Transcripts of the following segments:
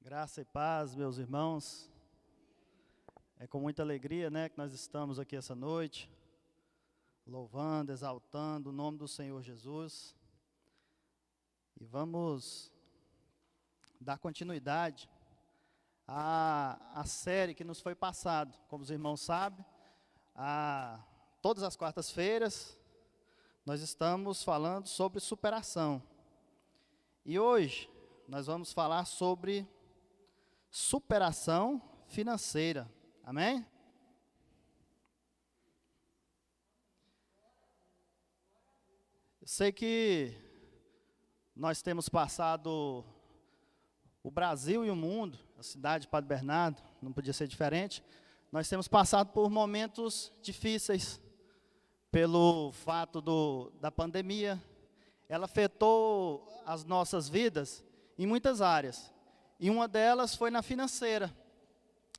Graça e paz, meus irmãos. É com muita alegria, que nós estamos aqui essa noite, louvando, exaltando o nome do Senhor Jesus. E vamos dar continuidade à série que nos foi passada. Como os irmãos sabem, todas as quartas-feiras nós estamos falando sobre superação. E hoje nós vamos falar sobre superação financeira. Amém? Eu sei que nós temos passado o Brasil e o mundo, a cidade de Padre Bernardo, não podia ser diferente. Nós temos passado por momentos difíceis pelo fato da pandemia. Ela afetou as nossas vidas em muitas áreas. E uma delas foi na financeira,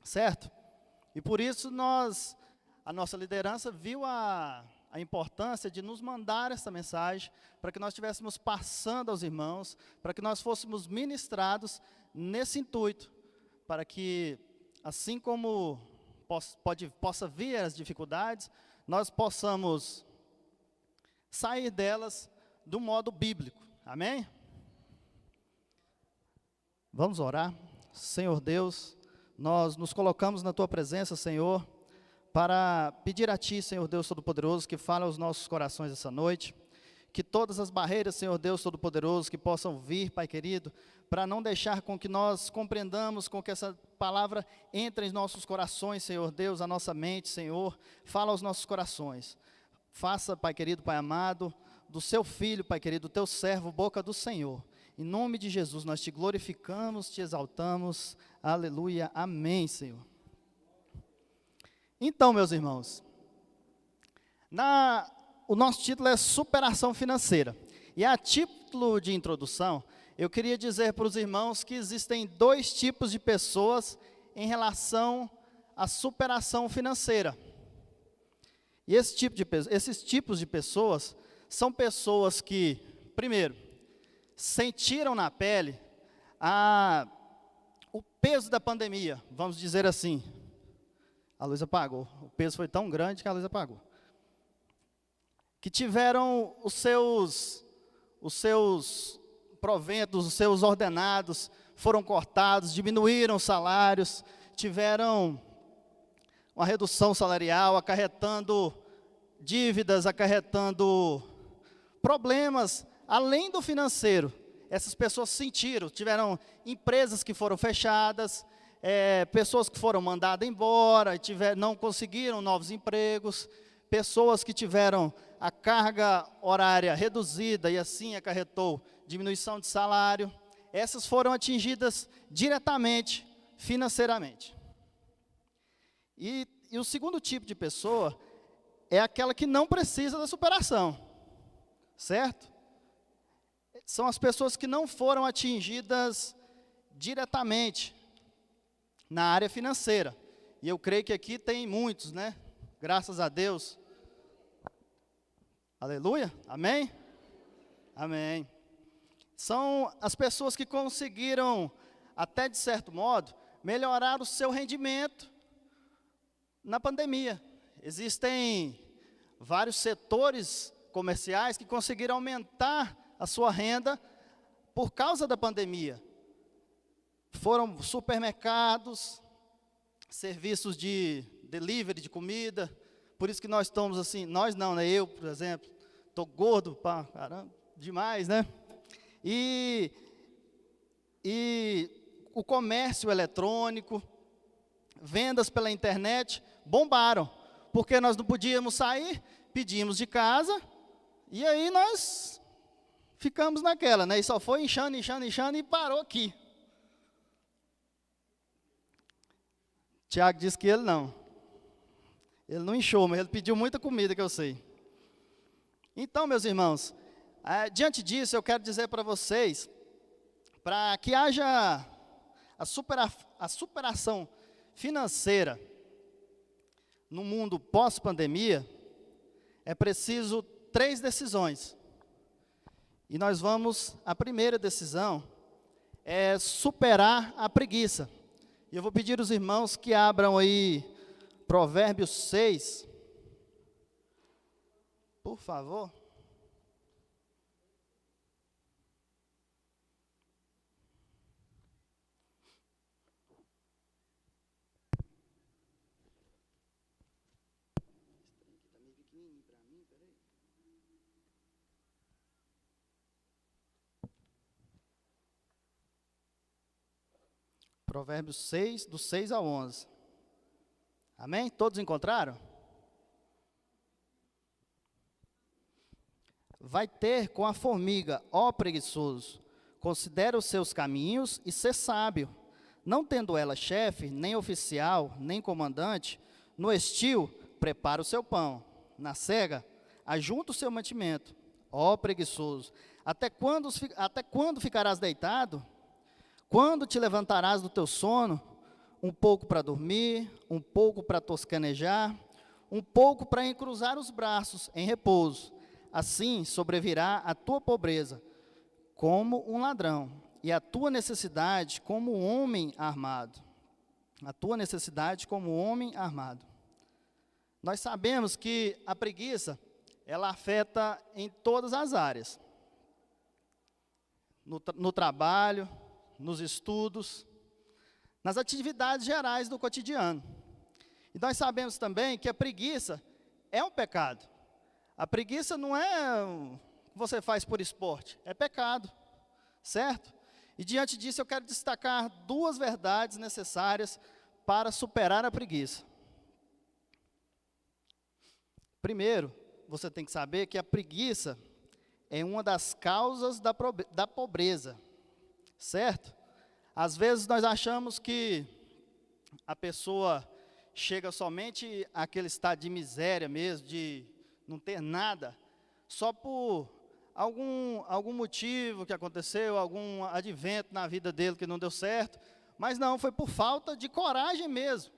certo? E por isso a nossa liderança viu a importância de nos mandar essa mensagem, para que nós estivéssemos passando aos irmãos, para que nós fôssemos ministrados nesse intuito, para que, assim como possa vir as dificuldades, nós possamos sair delas do modo bíblico. Amém? Vamos orar. Senhor Deus, nós nos colocamos na Tua presença, Senhor, para pedir a Ti, Senhor Deus Todo-Poderoso, que fale aos nossos corações essa noite, que todas as barreiras, Senhor Deus Todo-Poderoso, que possam vir, Pai querido, para não deixar com que nós compreendamos, com que essa palavra entre em nossos corações, Senhor Deus, a nossa mente, Senhor, fala aos nossos corações. Faça, Pai querido, Pai amado, do Seu Filho, Pai querido, do Teu servo, boca do Senhor. Em nome de Jesus, nós Te glorificamos, Te exaltamos. Aleluia. Amém, Senhor. Então, meus irmãos, o nosso título é Superação Financeira. E a título de introdução, eu queria dizer para os irmãos que existem dois tipos de pessoas em relação à superação financeira. E esses tipos de pessoas são pessoas que, primeiro, sentiram na pele o peso da pandemia, vamos dizer assim. A luz apagou, o peso foi tão grande que a luz apagou. Que tiveram os seus proventos, os seus ordenados foram cortados, diminuíram os salários, tiveram uma redução salarial, acarretando dívidas, acarretando problemas. Além do financeiro, essas pessoas sentiram, tiveram empresas que foram fechadas, pessoas que foram mandadas embora, não conseguiram novos empregos, pessoas que tiveram a carga horária reduzida e assim acarretou diminuição de salário. Essas foram atingidas diretamente, financeiramente. E o segundo tipo de pessoa é aquela que não precisa da superação, certo? São as pessoas que não foram atingidas diretamente na área financeira. E eu creio que aqui tem muitos, Graças a Deus. Aleluia? Amém? Amém. São as pessoas que conseguiram, até de certo modo, melhorar o seu rendimento na pandemia. Existem vários setores comerciais que conseguiram aumentar a sua renda por causa da pandemia. Foram supermercados, serviços de delivery de comida. Por isso que nós estamos assim, nós não, eu, por exemplo, estou gordo, caramba, demais, E o comércio eletrônico, vendas pela internet, bombaram, porque nós não podíamos sair, pedimos de casa, e aí nós ficamos naquela, E só foi inchando e parou aqui. Tiago disse que ele não inchou, mas ele pediu muita comida, que eu sei. Então, meus irmãos, diante disso, eu quero dizer para vocês, para que haja a superação financeira no mundo pós-pandemia, é preciso 3 decisões. E a primeira decisão é superar a preguiça. E eu vou pedir aos irmãos que abram aí Provérbios 6, por favor. Provérbios 6, do 6 ao 11. Amém? Todos encontraram? Vai ter com a formiga, ó preguiçoso, considera os seus caminhos e sê sábio. Não tendo ela chefe, nem oficial, nem comandante, no estio, prepara o seu pão. Na cega, ajunta o seu mantimento. Ó preguiçoso, até quando ficarás deitado? Quando te levantarás do teu sono? Um pouco para dormir, um pouco para toscanejar, um pouco para encruzar os braços em repouso. Assim sobrevirá a tua pobreza como um ladrão, e a tua necessidade como um homem armado. A tua necessidade como um homem armado. Nós sabemos que a preguiça, ela afeta em todas as áreas. No trabalho, nos estudos, nas atividades gerais do cotidiano. E nós sabemos também que a preguiça é um pecado. A preguiça não é o que você faz por esporte, é pecado, certo? E diante disso eu quero destacar duas verdades necessárias para superar a preguiça. Primeiro, você tem que saber que a preguiça é uma das causas da pobreza, certo? Às vezes nós achamos que a pessoa chega somente àquele estado de miséria mesmo, de não ter nada, só por algum motivo que aconteceu, algum advento na vida dele que não deu certo, mas não, foi por falta de coragem mesmo,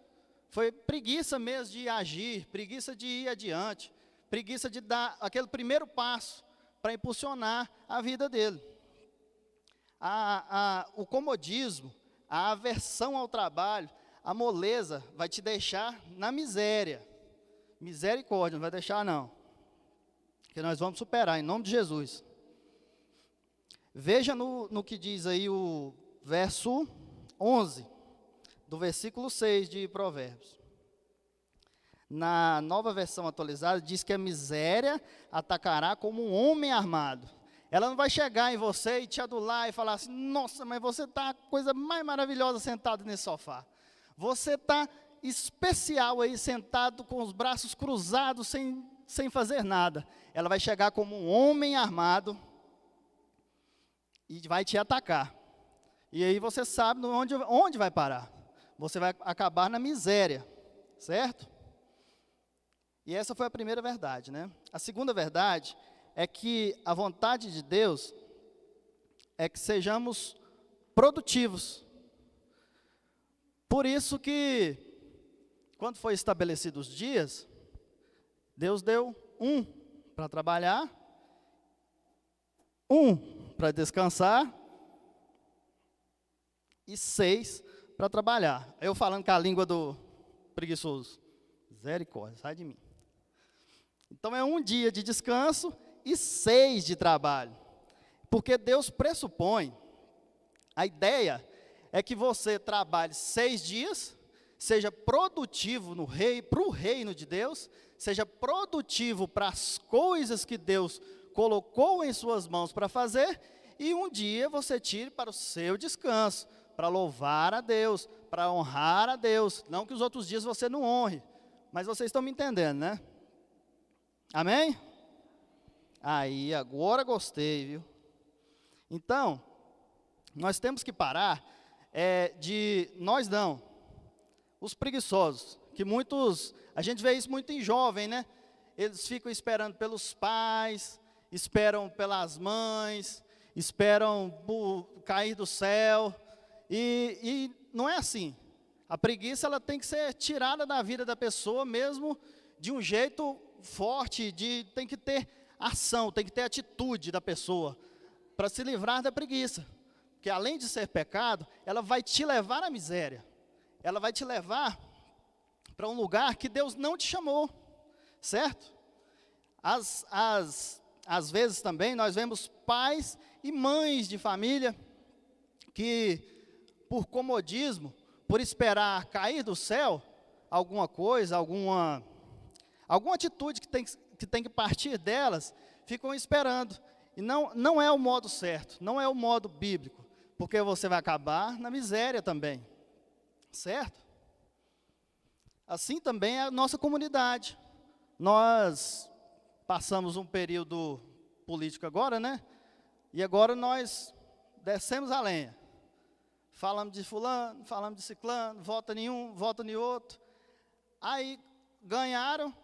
foi preguiça mesmo de agir, preguiça de ir adiante, preguiça de dar aquele primeiro passo para impulsionar a vida dele. O comodismo, a aversão ao trabalho, a moleza vai te deixar na miséria. Misericórdia, não vai deixar não. Que nós vamos superar, em nome de Jesus. Veja no que diz aí o verso 11, do versículo 6 de Provérbios. Na nova versão atualizada, diz que a miséria atacará como um homem armado. Ela não vai chegar em você e te adular e falar assim, nossa, mas você está a coisa mais maravilhosa sentado nesse sofá. Você está especial aí, sentado com os braços cruzados, sem fazer nada. Ela vai chegar como um homem armado e vai te atacar. E aí você sabe onde vai parar. Você vai acabar na miséria, certo? E essa foi a primeira verdade, né? A segunda verdade é que a vontade de Deus é que sejamos produtivos. Por isso que, quando foi estabelecidos os dias, Deus deu 1 para trabalhar, 1 para descansar e 6 para trabalhar. Eu falando com a língua do preguiçoso. Misericórdia, sai de mim. Então é 1 dia de descanso e 6 de trabalho. Porque Deus pressupõe, a ideia é que você trabalhe 6 dias, seja produtivo para o reino de Deus, seja produtivo para as coisas que Deus colocou em suas mãos para fazer, e 1 dia você tire para o seu descanso, para louvar a Deus, para honrar a Deus. Não que os outros dias você não honre, mas vocês estão me entendendo, né? Amém? Aí, agora gostei, viu? Então, nós temos que parar os preguiçosos, que muitos, a gente vê isso muito em jovem, né? Eles ficam esperando pelos pais, esperam pelas mães, esperam por cair do céu, e não é assim. A preguiça, ela tem que ser tirada da vida da pessoa mesmo de um jeito forte, tem que ter ação, tem que ter atitude da pessoa para se livrar da preguiça. que além de ser pecado, ela vai te levar à miséria. Ela vai te levar para um lugar que Deus não te chamou, certo? Às vezes também nós vemos pais e mães de família que, por comodismo, por esperar cair do céu alguma coisa, alguma atitude que tem que partir delas, ficam esperando. E não é o modo certo, não é o modo bíblico, porque você vai acabar na miséria também, certo? Assim também é a nossa comunidade. Nós passamos um período político agora, né? E agora nós descemos a lenha. Falamos de fulano, falamos de ciclano, vota em um, vota em outro. Aí ganharam,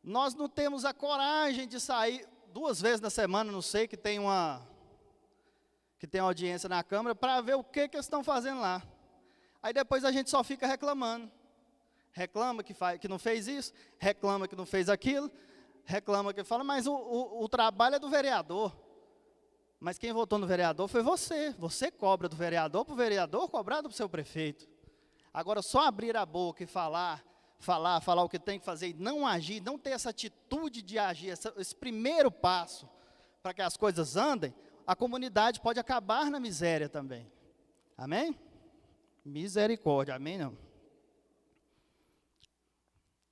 nós não temos a coragem de sair 2 vezes na semana, não sei, que tem uma audiência na Câmara, para ver o que eles estão fazendo lá. Aí depois a gente só fica reclamando. Reclama que não fez isso, reclama que não fez aquilo, reclama que fala, mas o trabalho é do vereador. Mas quem votou no vereador foi você. Você cobra do vereador para o vereador cobrar do seu prefeito. Agora, só abrir a boca e falar o que tem que fazer e não agir, não ter essa atitude de agir, esse primeiro passo para que as coisas andem, a comunidade pode acabar na miséria também. Amém? Misericórdia, amém não?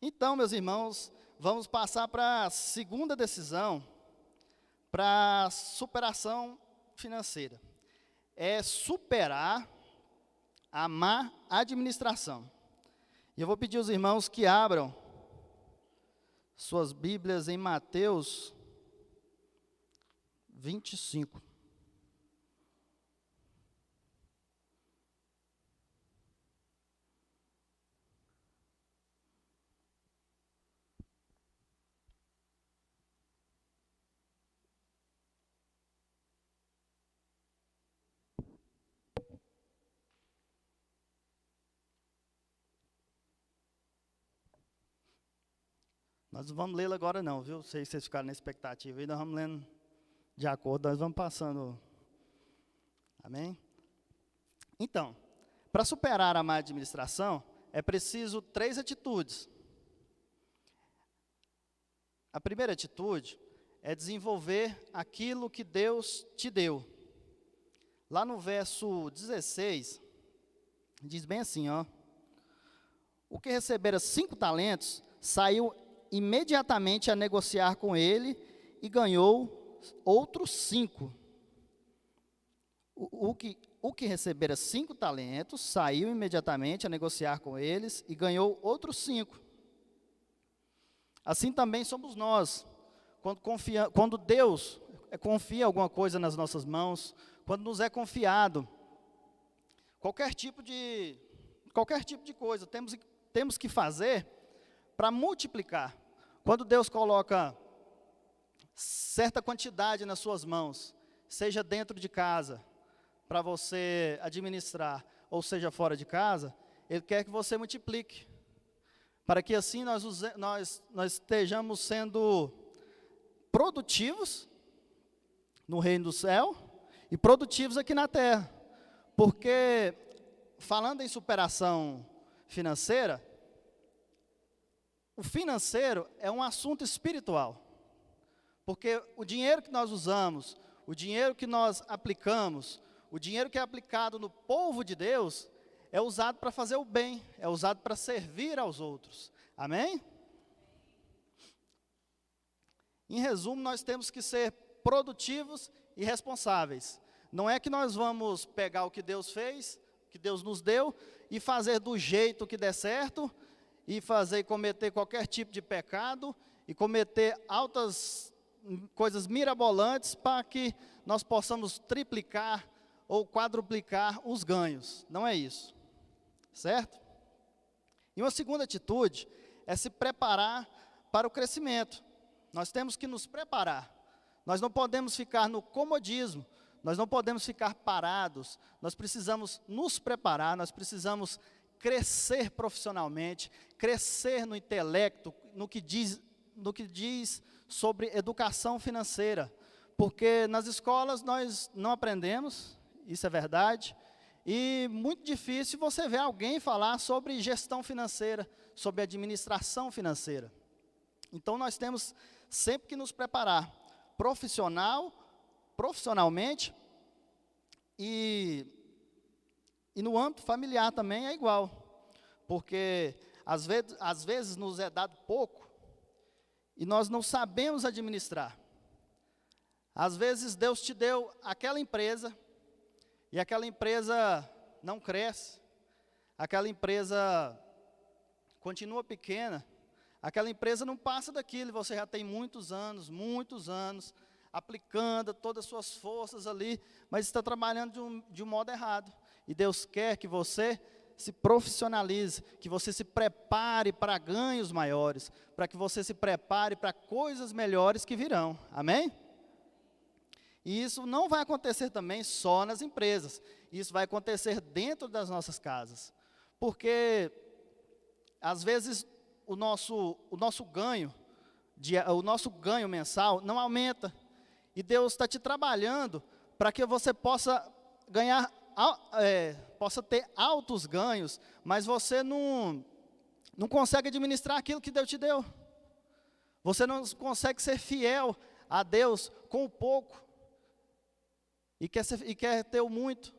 Então, meus irmãos, vamos passar para a segunda decisão, para a superação financeira. É superar a má administração. E eu vou pedir aos irmãos que abram suas Bíblias em Mateus 25. Nós não vamos lê-lo agora não, viu? Sei se vocês ficaram na expectativa aí, nós vamos lendo de acordo, nós vamos passando. Amém? Então, para superar a má administração, é preciso 3 atitudes. A primeira atitude é desenvolver aquilo que Deus te deu. Lá no verso 16, diz bem assim, ó. O que recebera 5 talentos, saiu imediatamente a negociar com ele e ganhou outros 5. O que recebera 5 talentos, saiu imediatamente a negociar com eles e ganhou outros 5. Assim também somos nós, quando Deus confia alguma coisa nas nossas mãos, quando nos é confiado, qualquer tipo de coisa, temos que fazer para multiplicar. Quando Deus coloca certa quantidade nas suas mãos, seja dentro de casa, para você administrar, ou seja fora de casa, Ele quer que você multiplique, para que assim nós estejamos sendo produtivos no reino do céu e produtivos aqui na terra. Porque, falando em superação financeira, o financeiro é um assunto espiritual. Porque o dinheiro que nós usamos, o dinheiro que nós aplicamos, o dinheiro que é aplicado no povo de Deus, é usado para fazer o bem, é usado para servir aos outros. Amém? Em resumo, nós temos que ser produtivos e responsáveis. Não é que nós vamos pegar o que Deus fez, que Deus nos deu, e fazer do jeito que der certo, e cometer qualquer tipo de pecado, e cometer altas coisas mirabolantes para que nós possamos triplicar ou quadruplicar os ganhos. Não é isso, certo? E uma segunda atitude é se preparar para o crescimento. Nós temos que nos preparar. Nós não podemos ficar no comodismo, nós não podemos ficar parados, nós precisamos nos preparar, nós precisamos crescer profissionalmente, crescer no intelecto, no que diz sobre educação financeira, porque nas escolas nós não aprendemos, isso é verdade. E muito difícil você ver alguém falar sobre gestão financeira, sobre administração financeira. Então nós temos sempre que nos preparar profissionalmente e no âmbito familiar também é igual. Porque às vezes nos é dado pouco e nós não sabemos administrar. Às vezes Deus te deu aquela empresa e aquela empresa não cresce, aquela empresa continua pequena, aquela empresa não passa daquilo, e você já tem muitos anos, aplicando todas as suas forças ali, mas está trabalhando de um modo errado. E Deus quer que você se profissionalize, que você se prepare para ganhos maiores, para que você se prepare para coisas melhores que virão. Amém? E isso não vai acontecer também só nas empresas. Isso vai acontecer dentro das nossas casas. Porque, às vezes, o nosso ganho mensal não aumenta. E Deus está te trabalhando para que você possa ganhar, possa ter altos ganhos, mas você não consegue administrar aquilo que Deus te deu. Você não consegue ser fiel a Deus com o pouco. E quer ter o muito.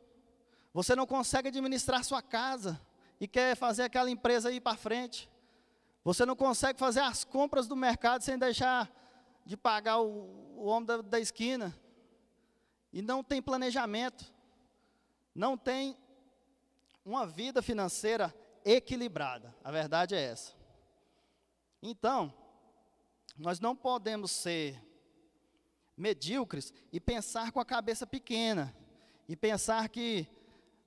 Você não consegue administrar sua casa e quer fazer aquela empresa ir para frente. Você não consegue fazer as compras do mercado sem deixar de pagar o homem da esquina. E não tem planejamento. Não tem uma vida financeira equilibrada. A verdade é essa. Então, nós não podemos ser medíocres e pensar com a cabeça pequena. E pensar que,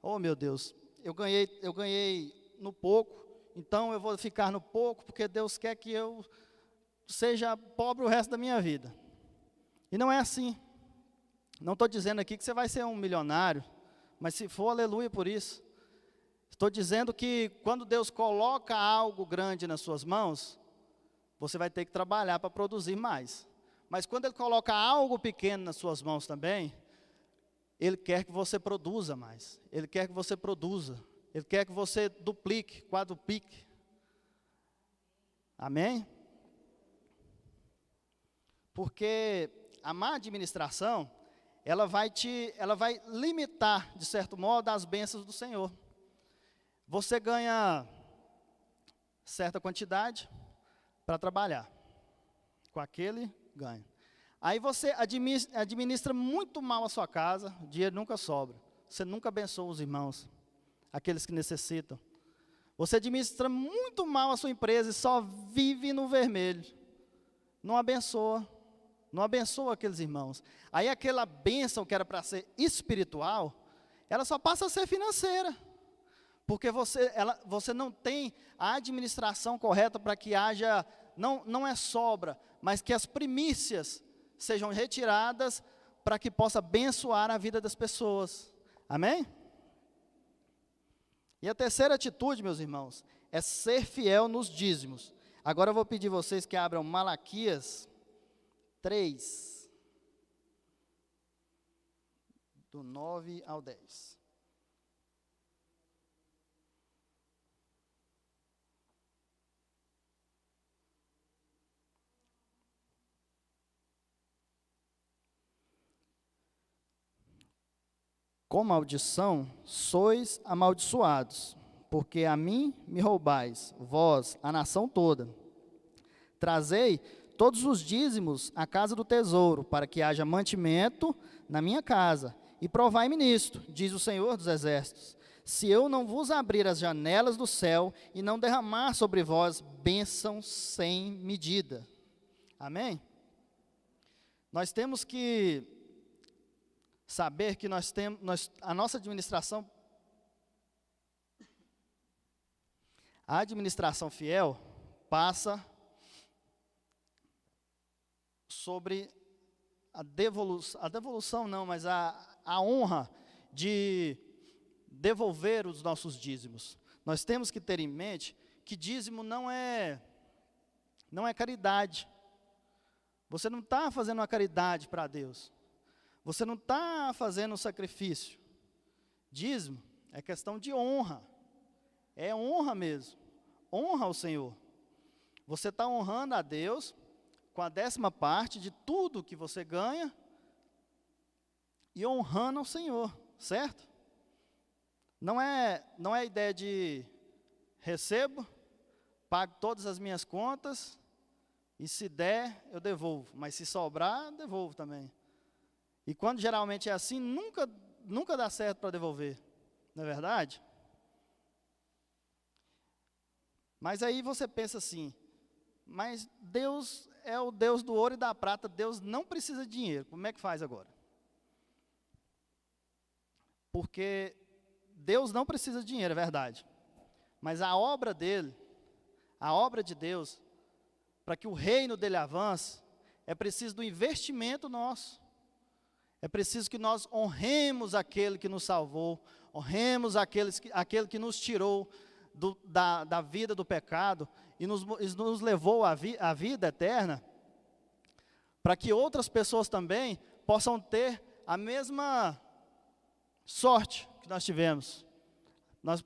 oh meu Deus, eu ganhei no pouco, então eu vou ficar no pouco, porque Deus quer que eu seja pobre o resto da minha vida. E não é assim. Não estou dizendo aqui que você vai ser um milionário, mas se for, aleluia por isso. Estou dizendo que quando Deus coloca algo grande nas suas mãos, você vai ter que trabalhar para produzir mais. Mas quando Ele coloca algo pequeno nas suas mãos também, Ele quer que você produza mais. Ele quer que você produza. Ele quer que você duplique, quadruplique. Amém? Porque a má administração, ela vai limitar, de certo modo, as bênçãos do Senhor. Você ganha certa quantidade para trabalhar. Com aquele ganho. Aí você administra muito mal a sua casa, o dinheiro nunca sobra. Você nunca abençoa os irmãos, aqueles que necessitam. Você administra muito mal a sua empresa e só vive no vermelho. Não abençoa aqueles irmãos. Aí aquela bênção que era para ser espiritual, ela só passa a ser financeira. Porque você não tem a administração correta para que haja, não é sobra, mas que as primícias sejam retiradas para que possa abençoar a vida das pessoas. Amém? E a terceira atitude, meus irmãos, é ser fiel nos dízimos. Agora eu vou pedir vocês que abram Malaquias 3, do 9 ao 10. Com maldição sois amaldiçoados, porque a mim me roubais, vós, a nação toda. Trazei todos os dízimos à casa do tesouro, para que haja mantimento na minha casa, e provai-me nisto, diz o Senhor dos Exércitos, se eu não vos abrir as janelas do céu, e não derramar sobre vós bênçãos sem medida. Amém? Nós temos que saber que a nossa administração, a administração fiel, passa sobre a devolução não, mas a honra de devolver os nossos dízimos. Nós temos que ter em mente que dízimo não é caridade. Você não está fazendo uma caridade para Deus. Você não está fazendo um sacrifício. Dízimo é questão de honra. É honra mesmo. Honra ao Senhor. Você está honrando a Deus com a 10ª parte de tudo que você ganha e honrando ao Senhor, certo? Não é a ideia de recebo, pago todas as minhas contas e se der, eu devolvo. Mas se sobrar, devolvo também. E quando geralmente é assim, nunca dá certo para devolver. Não é verdade? Mas aí você pensa assim, mas Deus é o Deus do ouro e da prata, Deus não precisa de dinheiro. Como é que faz agora? Porque Deus não precisa de dinheiro, é verdade. Mas a obra dele, a obra de Deus, para que o reino dele avance, é preciso do investimento nosso. É preciso que nós honremos aquele que nos salvou, honremos aquele que nos tirou da vida do pecado e nos levou à vida eterna, para que outras pessoas também possam ter a mesma sorte que nós tivemos.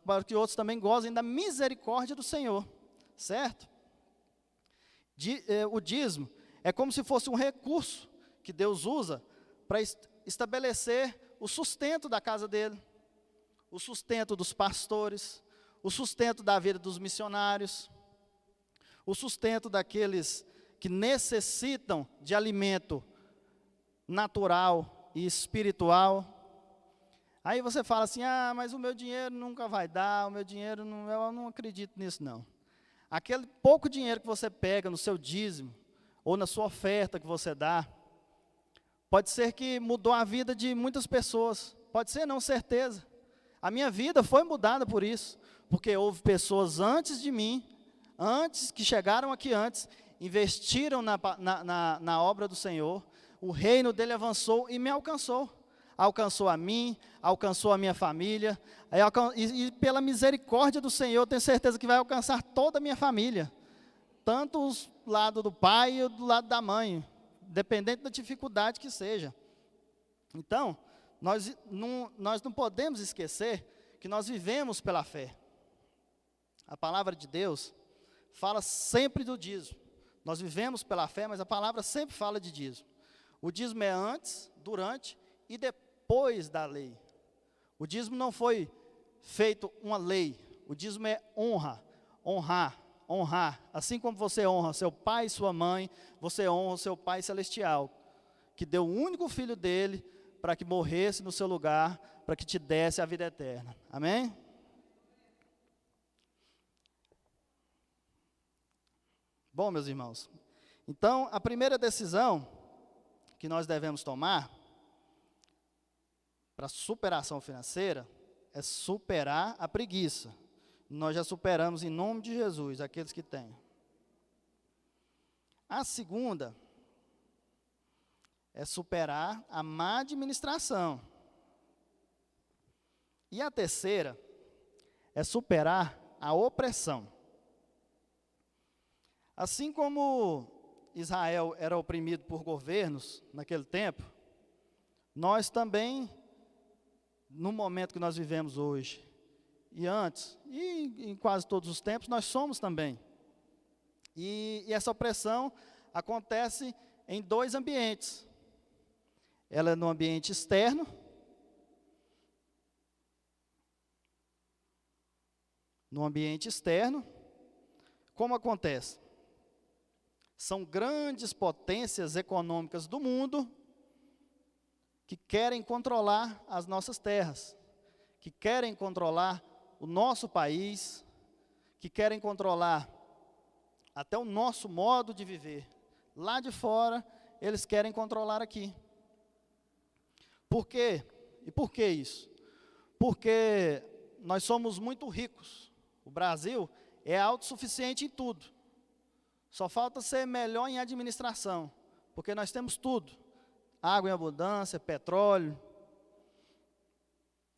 Para que outros também gozem da misericórdia do Senhor, certo? O dízimo é como se fosse um recurso que Deus usa para estabelecer o sustento da casa dele, o sustento dos pastores, o sustento da vida dos missionários, o sustento daqueles que necessitam de alimento natural e espiritual. Aí você fala assim, mas o meu dinheiro nunca vai dar, eu não acredito nisso não. Aquele pouco dinheiro que você pega no seu dízimo, ou na sua oferta que você dá, pode ser que mudou a vida de muitas pessoas, pode ser não, certeza. A minha vida foi mudada por isso, porque houve pessoas antes de mim, que chegaram aqui antes, investiram na obra do Senhor, o reino dele avançou e me alcançou. Alcançou a mim, alcançou a minha família, e pela misericórdia do Senhor, tenho certeza que vai alcançar toda a minha família, tanto do lado do pai e do lado da mãe, dependente da dificuldade que seja. Então, nós não podemos esquecer que nós vivemos pela fé. A palavra de Deus fala sempre do dízimo. Nós vivemos pela fé, mas a palavra sempre fala de dízimo. O dízimo é antes, durante e depois da lei. O dízimo não foi feito uma lei. O dízimo é honrar. Assim como você honra seu pai e sua mãe, você honra o seu Pai Celestial, que deu o único filho dele para que morresse no seu lugar, para que te desse a vida eterna. Amém? Bom, meus irmãos, então a primeira decisão que nós devemos tomar para superação financeira é superar a preguiça. Nós já superamos em nome de Jesus, aqueles que têm. A segunda é superar a má administração. E a terceira é superar a opressão. Assim como Israel era oprimido por governos naquele tempo, nós também, no momento que nós vivemos hoje, e antes, e em quase todos os tempos, nós somos também. E essa opressão acontece em 2 ambientes. Ela é no ambiente externo, como acontece? São grandes potências econômicas do mundo que querem controlar as nossas terras, que querem controlar o nosso país, que querem controlar até o nosso modo de viver. Lá de fora, eles querem controlar aqui. Por quê? E por que isso? Porque nós somos muito ricos. O Brasil é autossuficiente em tudo. Só falta ser melhor em administração, porque nós temos tudo. Água em abundância, petróleo,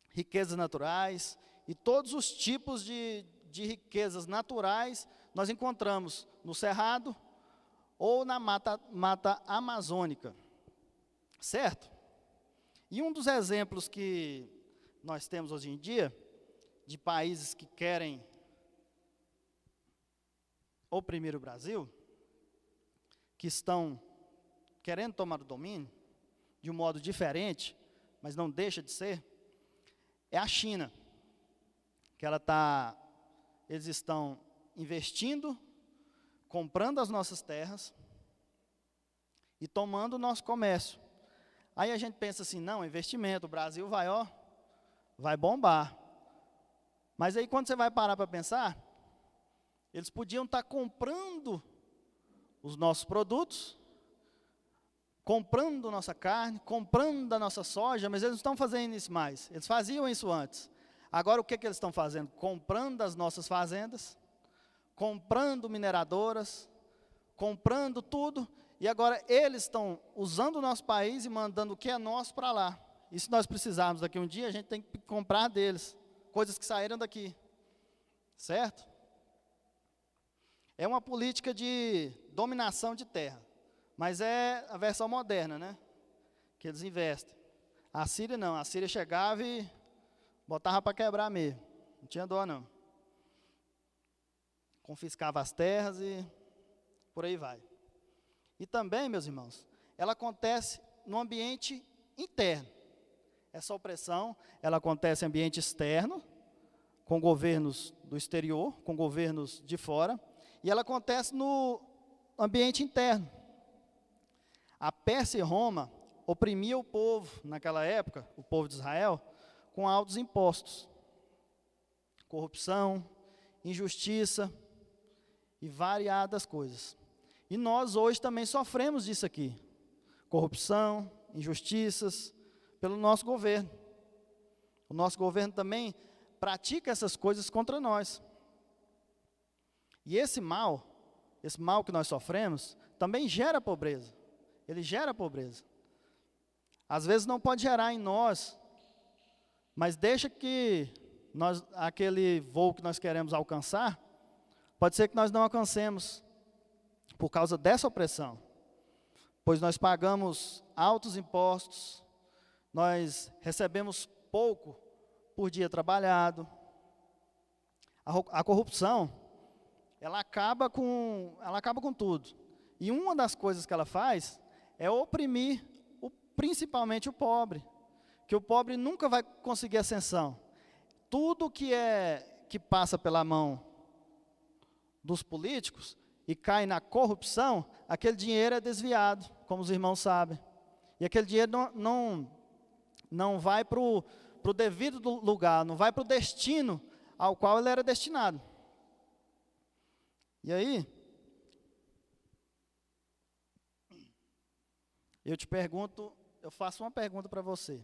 riquezas naturais, e todos os tipos de riquezas naturais nós encontramos no Cerrado ou na mata amazônica, certo? E um dos exemplos que nós temos hoje em dia, de países que querem oprimir o Brasil, que estão querendo tomar o domínio, de um modo diferente, mas não deixa de ser, é a China, que eles estão investindo, comprando as nossas terras e tomando o nosso comércio. Aí a gente pensa assim, não, investimento, o Brasil vai bombar. Mas aí quando você vai parar para pensar, eles podiam estar comprando os nossos produtos, comprando nossa carne, comprando da nossa soja, mas eles não estão fazendo isso mais. Eles faziam isso antes. Agora o que eles estão fazendo? Comprando as nossas fazendas, comprando mineradoras, comprando tudo, e agora eles estão usando o nosso país e mandando o que é nosso para lá. E se nós precisarmos daqui um dia, a gente tem que comprar deles, coisas que saíram daqui, certo? É uma política de dominação de terra, mas é a versão moderna, né? Que eles investem. A Síria não, a Síria chegava e botava para quebrar mesmo, não tinha dó não. Confiscava as terras e por aí vai. E também, meus irmãos, ela acontece no ambiente interno. Essa opressão, ela acontece em ambiente externo, com governos do exterior, com governos de fora, e ela acontece no ambiente interno. A Pérsia e Roma oprimia o povo, naquela época, o povo de Israel, com altos impostos, corrupção, injustiça e variadas coisas. E nós hoje também sofremos disso aqui, corrupção, injustiças, pelo nosso governo. O nosso governo também pratica essas coisas contra nós. E esse mal que nós sofremos, também gera pobreza. Ele gera pobreza. Às vezes não pode gerar em nós, mas deixa que aquele voo que nós queremos alcançar, pode ser que nós não alcancemos por causa dessa opressão. Pois nós pagamos altos impostos, nós recebemos pouco por dia trabalhado. A corrupção, ela acaba com tudo. E uma das coisas que ela faz é oprimir principalmente o pobre, que o pobre nunca vai conseguir ascensão. Tudo que passa pela mão dos políticos e cai na corrupção, aquele dinheiro é desviado, como os irmãos sabem. E aquele dinheiro não vai para o devido lugar, não vai para o destino ao qual ele era destinado. E aí, eu faço uma pergunta para você.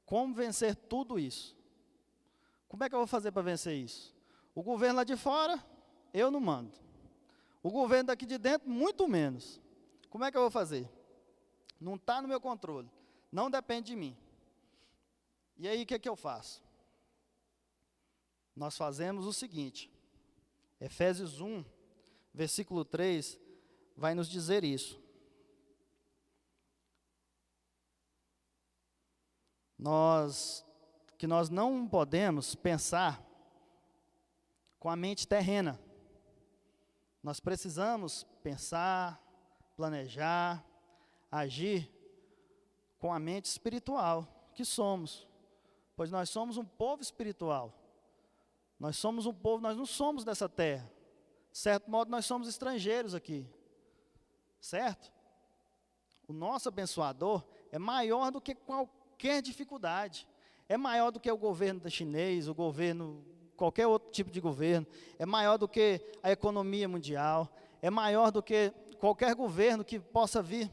Como vencer tudo isso? Como é que eu vou fazer para vencer isso? O governo lá de fora, eu não mando. O governo daqui de dentro, muito menos. Como é que eu vou fazer? Não está no meu controle. Não depende de mim. E aí, o que é que eu faço? Nós fazemos o seguinte. Efésios 1, versículo 3, vai nos dizer isso. Que nós não podemos pensar com a mente terrena. Nós precisamos pensar, planejar, agir com a mente espiritual que somos, pois nós somos um povo espiritual. Nós somos um povo, nós não somos dessa terra. De certo modo, nós somos estrangeiros aqui, certo? O nosso abençoador é maior do que qualquer dificuldade. É maior do que o governo chinês, o governo, qualquer outro tipo de governo. É maior do que a economia mundial. É maior do que qualquer governo que possa vir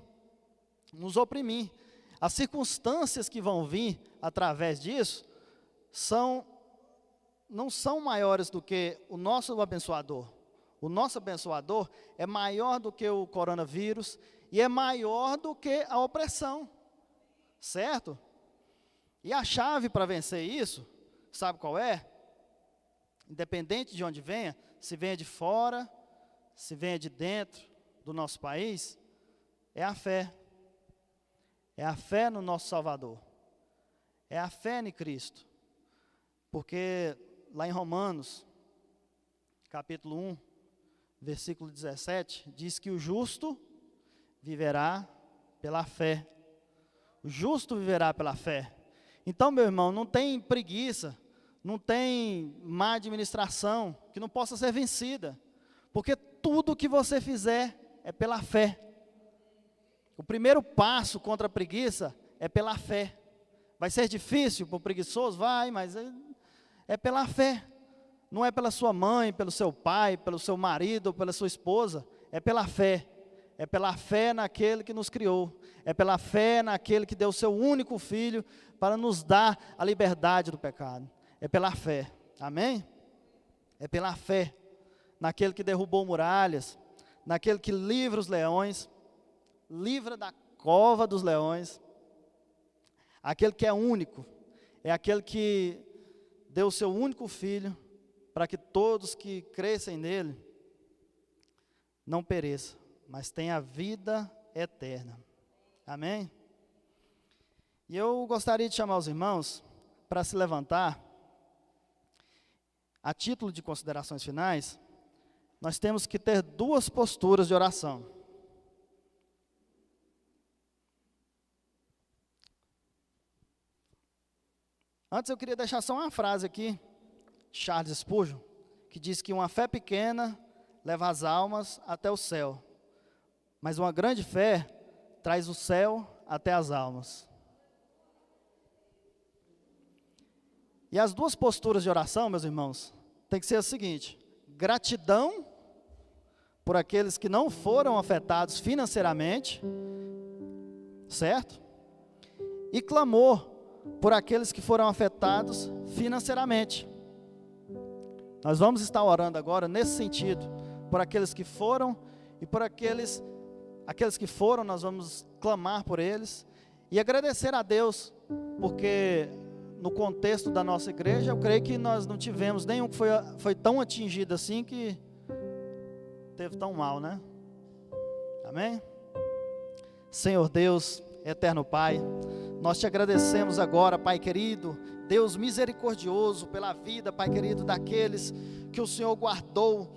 nos oprimir. As circunstâncias que vão vir através disso não são maiores do que o nosso abençoador. O nosso abençoador é maior do que o coronavírus e é maior do que a opressão, certo? E a chave para vencer isso, sabe qual é? Independente de onde venha, se venha de fora, se venha de dentro do nosso país, é a fé. É a fé no nosso Salvador. É a fé em Cristo. Porque lá em Romanos, capítulo 1, versículo 17, diz que o justo viverá pela fé. O justo viverá pela fé. Então, meu irmão, não tem preguiça, não tem má administração que não possa ser vencida. Porque tudo que você fizer é pela fé. O primeiro passo contra a preguiça é pela fé. Vai ser difícil para o preguiçoso? Vai, mas é pela fé. Não é pela sua mãe, pelo seu pai, pelo seu marido, pela sua esposa. É pela fé. É pela fé naquele que nos criou. É pela fé naquele que deu o seu único filho para nos dar a liberdade do pecado. É pela fé. Amém? É pela fé naquele que derrubou muralhas, naquele que livra os leões, livra da cova dos leões. Aquele que é único, é aquele que deu o seu único filho para que todos que crescem nele não pereçam, mas tenham a vida eterna. Amém? E eu gostaria de chamar os irmãos para se levantar. A título de considerações finais, nós temos que ter duas posturas de oração. Antes eu queria deixar só uma frase aqui, Charles Spurgeon, que diz que uma fé pequena leva as almas até o céu, mas uma grande fé traz o céu até as almas. E as duas posturas de oração, meus irmãos, tem que ser a seguinte: gratidão por aqueles que não foram afetados financeiramente, certo? E clamor por aqueles que foram afetados financeiramente. Nós vamos estar orando agora nesse sentido, por aqueles que foram e por aqueles que foram, nós vamos clamar por eles e agradecer a Deus, porque no contexto da nossa igreja, eu creio que nós não tivemos nenhum que foi tão atingido assim, que teve tão mal, né? Amém? Senhor Deus, eterno Pai, nós te agradecemos agora, Pai querido, Deus misericordioso, pela vida, Pai querido, daqueles que o Senhor guardou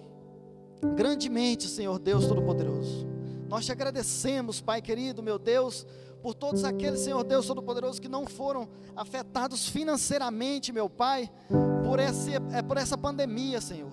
grandemente, Senhor Deus Todo-Poderoso. Nós te agradecemos, Pai querido, meu Deus, por todos aqueles, Senhor Deus Todo-Poderoso, que não foram afetados financeiramente, meu Pai, por essa pandemia, Senhor.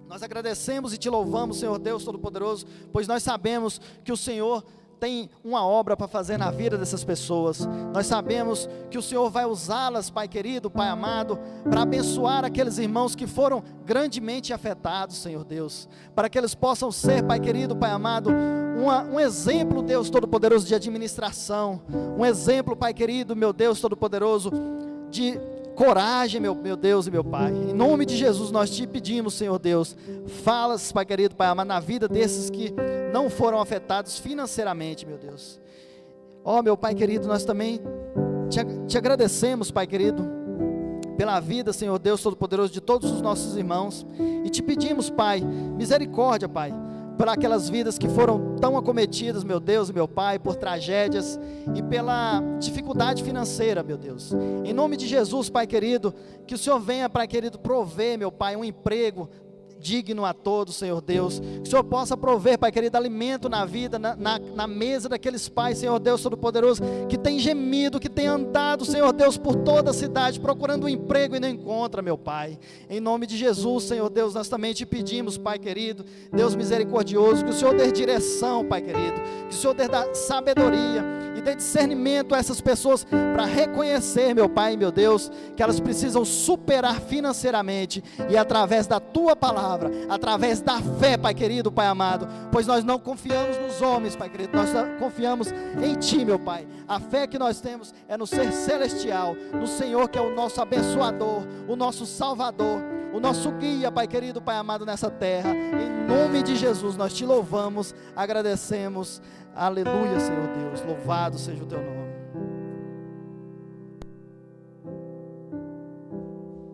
Nós agradecemos e te louvamos, Senhor Deus Todo-Poderoso, pois nós sabemos que o Senhor tem uma obra para fazer na vida dessas pessoas. Nós sabemos que o Senhor vai usá-las, Pai querido, Pai amado, para abençoar aqueles irmãos que foram grandemente afetados, Senhor Deus, para que eles possam ser, Pai querido, Pai amado, um exemplo, Deus Todo-Poderoso, de administração, um exemplo, Pai querido, meu Deus Todo-Poderoso, de coragem, meu Deus e meu Pai. Em nome de Jesus nós te pedimos, Senhor Deus, fala, Pai querido, Pai amado, na vida desses que não foram afetados financeiramente, meu Deus. Ó, meu Pai querido, nós também te agradecemos, Pai querido, pela vida, Senhor Deus Todo-Poderoso, de todos os nossos irmãos, e te pedimos, Pai, misericórdia, Pai, por aquelas vidas que foram tão acometidas, meu Deus e meu Pai, por tragédias e pela dificuldade financeira, meu Deus. Em nome de Jesus, Pai querido, que o Senhor venha, Pai querido, prover, meu Pai, um emprego digno a todos, Senhor Deus, que o Senhor possa prover, Pai querido, alimento na vida, na mesa daqueles pais, Senhor Deus Todo-Poderoso, que tem gemido, que tem andado, Senhor Deus, por toda a cidade, procurando um emprego e não encontra, meu Pai. Em nome de Jesus, Senhor Deus, nós também te pedimos, Pai querido, Deus misericordioso, que o Senhor dê direção, Pai querido, que o Senhor dê sabedoria e dê discernimento a essas pessoas, para reconhecer, meu Pai e meu Deus, que elas precisam superar financeiramente, e através da Tua palavra, através da fé, Pai querido, Pai amado, pois nós não confiamos nos homens, Pai querido, nós confiamos em Ti, meu Pai. A fé que nós temos é no Ser Celestial, no Senhor, que é o nosso abençoador, o nosso Salvador, o nosso guia, Pai querido, Pai amado, nessa terra. Em nome de Jesus nós te louvamos, agradecemos. Aleluia, Senhor Deus, louvado seja o Teu nome.